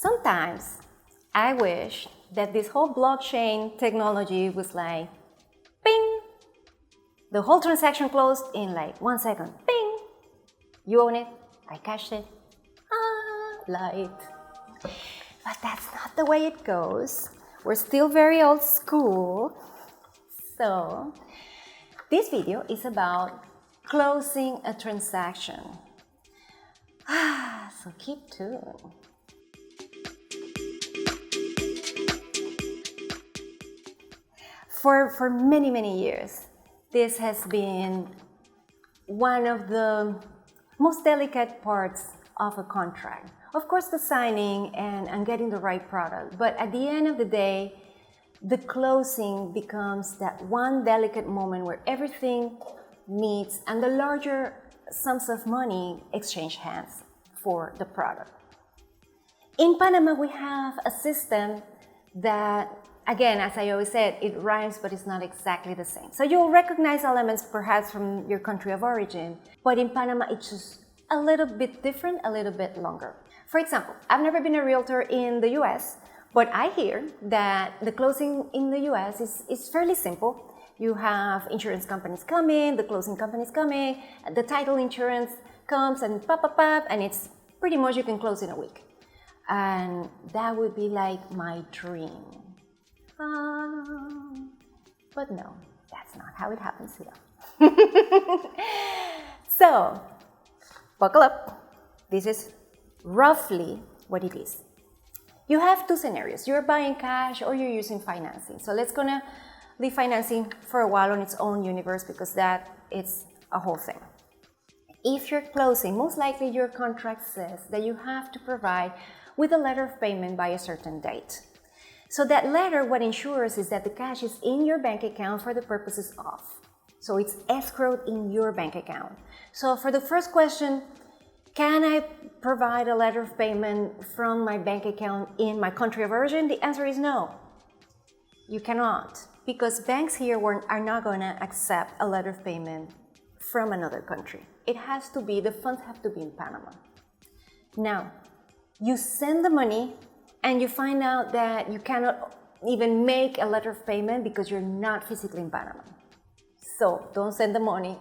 Sometimes I wish that this whole blockchain technology was like, ping, the whole transaction closed in like 1 second, ping, you own it, I cashed it, light. But that's not the way it goes. We're still very old school. So this video is about closing a transaction. So keep tuned. For many years, this has been one of the most delicate parts of a contract. Of course, the signing and getting the right product, but at the end of the day, the closing becomes that one delicate moment where everything meets and the larger sums of money exchange hands for the product. In Panama, we have a system that, again, as I always said, it rhymes, but it's not exactly the same. So you'll recognize elements perhaps from your country of origin, but in Panama, it's just a little bit different, a little bit longer. For example, I've never been a realtor in the US, but I hear that the closing in the US is fairly simple. You have insurance companies coming, the closing companies coming, the title insurance comes and pop, and it's pretty much you can close in a week. And that would be like my dream. But no, that's not how it happens here. So, buckle up. This is roughly what it is. You have two scenarios. You're buying cash or you're using financing. So let's gonna leave financing for a while on its own universe because that is a whole thing. If you're closing, most likely your contract says that you have to provide with a letter of payment by a certain date. So that letter, what ensures is that the cash is in your bank account for the purposes of. So it's escrowed in your bank account. So for the first question, can I provide a letter of payment from my bank account in my country of origin? The answer is no. You cannot, because banks here are not going to accept a letter of payment from another country. It has to be, the funds have to be in Panama. Now, you send the money and you find out that you cannot even make a letter of payment because you're not physically in Panama. So don't send the money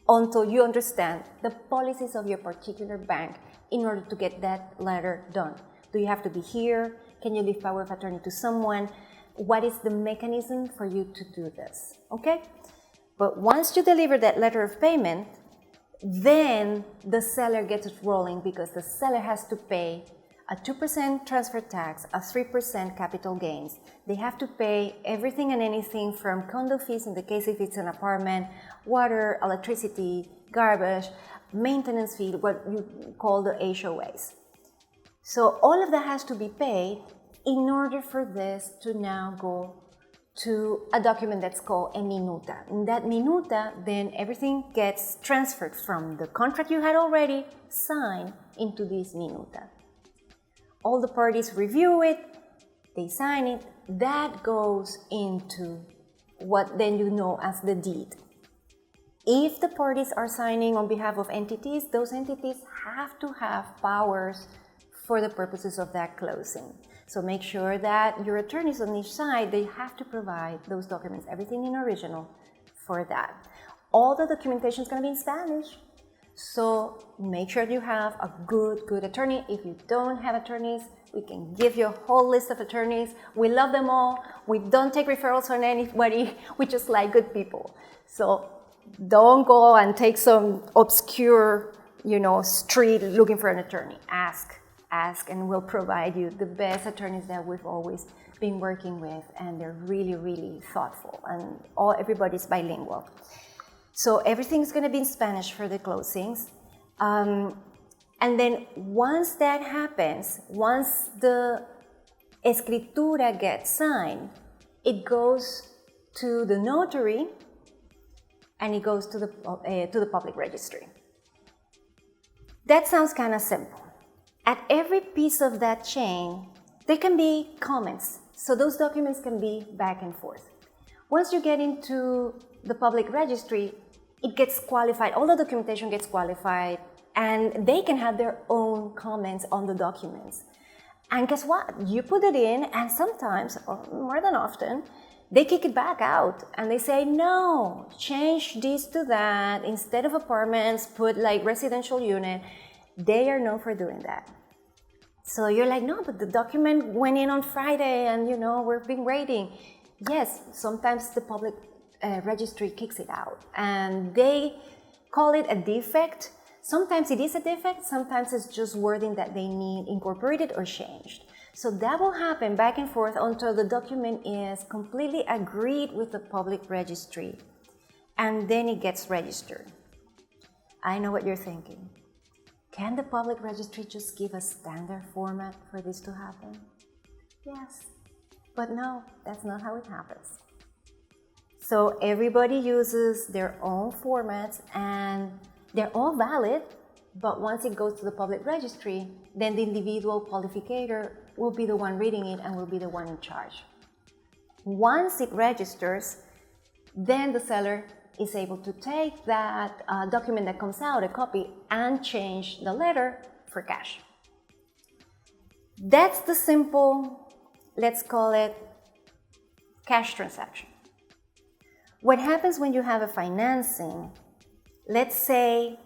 until you understand the policies of your particular bank in order to get that letter done. Do you have to be here? Can you leave power of attorney to someone? What is the mechanism for you to do this? Okay? But once you deliver that letter of payment, then the seller gets it rolling because the seller has to pay a 2% transfer tax, a 3% capital gains. They have to pay everything and anything from condo fees, in the case if it's an apartment, water, electricity, garbage, maintenance fee, what you call the HOAs. So all of that has to be paid in order for this to now go to a document that's called a minuta. In that minuta, then everything gets transferred from the contract you had already signed into this minuta. All the parties review it, they sign it, that goes into what then you know as the deed. If the parties are signing on behalf of entities, those entities have to have powers for the purposes of that closing. So make sure that your attorneys on each side, they have to provide those documents, everything in original for that. All the documentation is going to be in Spanish. So make sure you have a good attorney. If you don't have attorneys, we can give you a whole list of attorneys. We love them all. We don't take referrals on anybody. We just like good people. So don't go and take some obscure, street looking for an attorney. Ask, and we'll provide you the best attorneys that we've always been working with, and they're really thoughtful, and everybody's bilingual. So everything's going to be in Spanish for the closings. And then once that happens, once the escritura gets signed, it goes to the notary and it goes to the public registry. That sounds kind of simple. At every piece of that chain, there can be comments. So those documents can be back and forth. Once you get into the public registry, it gets qualified, all the documentation gets qualified, and they can have their own comments on the documents. And guess what? You put it in, and sometimes, or more than often, they kick it back out and they say, no, change this to that. Instead of apartments, put like residential unit. They are known for doing that. So you're like, no, but the document went in on Friday and, we've been waiting. Yes, sometimes the public registry kicks it out and they call it a defect. Sometimes it is a defect, sometimes it's just wording that they need incorporated or changed. So that will happen back and forth until the document is completely agreed with the public registry. And then it gets registered. I know what you're thinking. Can the public registry just give a standard format for this to happen? Yes, but no, that's not how it happens. So everybody uses their own formats and they're all valid, but once it goes to the public registry, then the individual qualificator will be the one reading it and will be the one in charge. Once it registers, then the seller is able to take that document that comes out, a copy, and change the letter for cash. That's the simple, let's call it, cash transaction. What happens when you have a financing? Let's say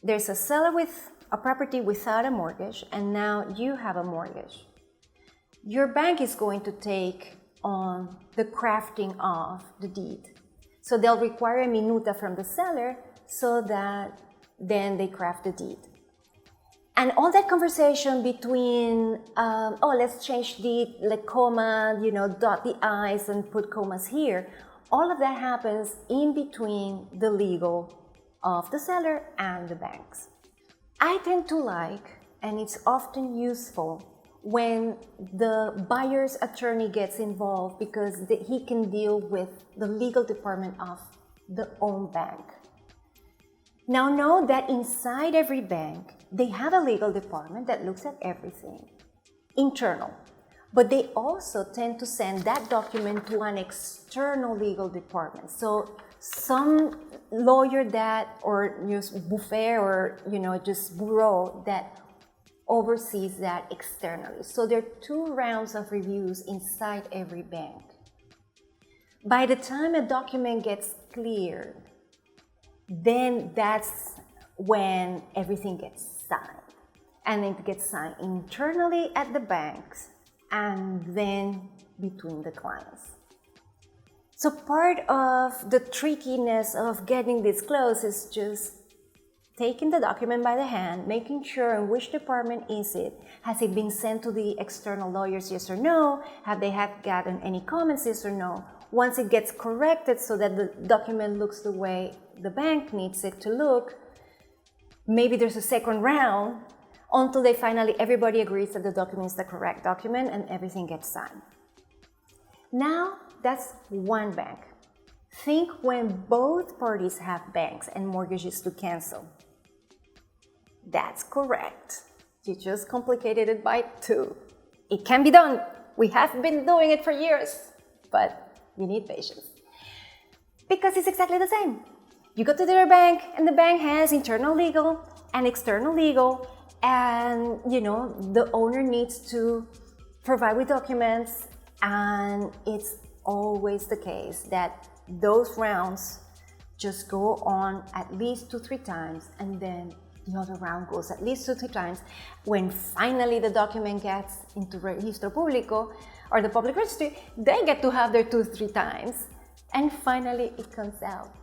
there's a seller with a property without a mortgage, and now you have a mortgage. Your bank is going to take on the crafting of the deed. So they'll require a minuta from the seller so that then they craft the deed. And all that conversation between, let's change the comma, dot the I's and put commas here. All of that happens in between the legal of the seller and the banks. I tend to like, and it's often useful, when the buyer's attorney gets involved because he can deal with the legal department of the own bank. Now know that inside every bank, they have a legal department that looks at everything, internal. But they also tend to send that document to an external legal department. So some lawyer that, or just buffet, or just bureau that oversees that externally. So there are 2 rounds of reviews inside every bank. By the time a document gets cleared, then that's when everything gets signed. And it gets signed internally at the banks and then between the clients. So part of the trickiness of getting this close is just taking the document by the hand, making sure in which department is it. Has it been sent to the external lawyers, yes or no? Have they gotten any comments, yes or no? Once it gets corrected so that the document looks the way the bank needs it to look, maybe there's a second round until they finally, everybody agrees that the document is the correct document and everything gets signed. Now, that's one bank. Think when both parties have banks and mortgages to cancel. That's correct. You just complicated it by 2. It can be done. We have been doing it for years, but you need patience. Because it's exactly the same. You go to their bank and the bank has internal legal and external legal, and the owner needs to provide with documents, and it's always the case that those rounds just go on at least 2-3 times, and then the other round goes at least 2-3 times. When finally the document gets into Registro Público or the public registry, they get to have their 2-3 times, and finally it comes out.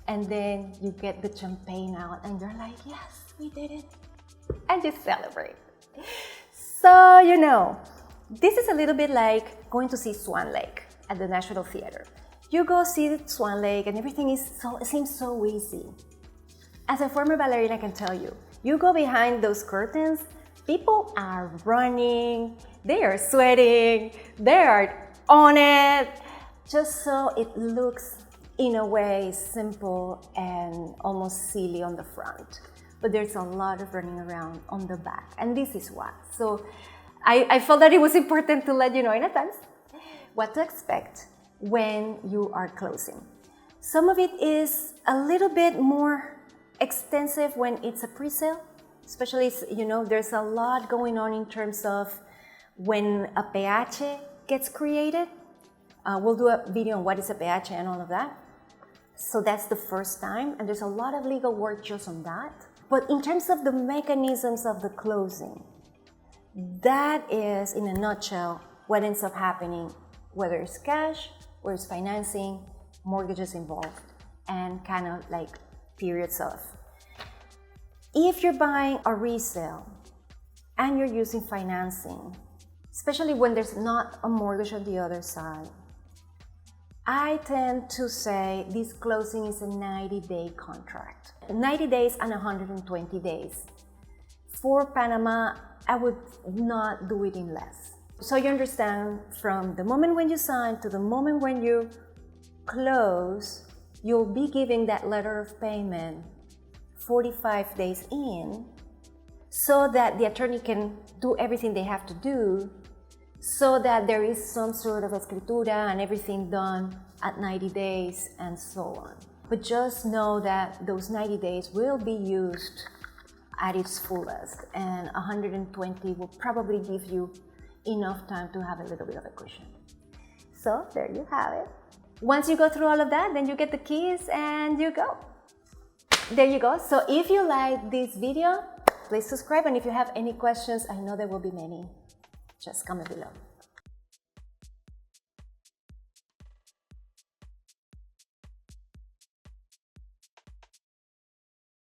And then you get the champagne out and you're like, yes, we did it. And you celebrate. So, this is a little bit like going to see Swan Lake at the National Theater. You go see the Swan Lake and everything seems so easy. As a former ballerina, I can tell you, you go behind those curtains, people are running, they are sweating, they are on it, just so it looks, in a way, simple and almost silly on the front. But there's a lot of running around on the back, and this is why. So I felt that it was important to let you know in advance what to expect when you are closing. Some of it is a little bit more extensive when it's a pre-sale, especially, you know, there's a lot going on in terms of when a PH gets created. We'll do a video on what is a PH and all of that. So that's the first time, and there's a lot of legal work just on that. But in terms of the mechanisms of the closing, that is, in a nutshell, what ends up happening, whether it's cash or it's financing, mortgages involved, and kind of like periods of. If you're buying a resale and you're using financing, especially when there's not a mortgage on the other side, I tend to say this closing is a 90-day contract. 90 days and 120 days. For Panama, I would not do it in less. So you understand, from the moment when you sign to the moment when you close, you'll be giving that letter of payment 45 days in, so that the attorney can do everything they have to do, so that there is some sort of escritura and everything done at 90 days and so on. But just know that those 90 days will be used at its fullest, and 120 will probably give you enough time to have a little bit of a cushion. So there you have it. Once you go through all of that, then you get the keys and you go. There you go. So if you like this video, please subscribe, and if you have any questions, I know there will be many, just comment below.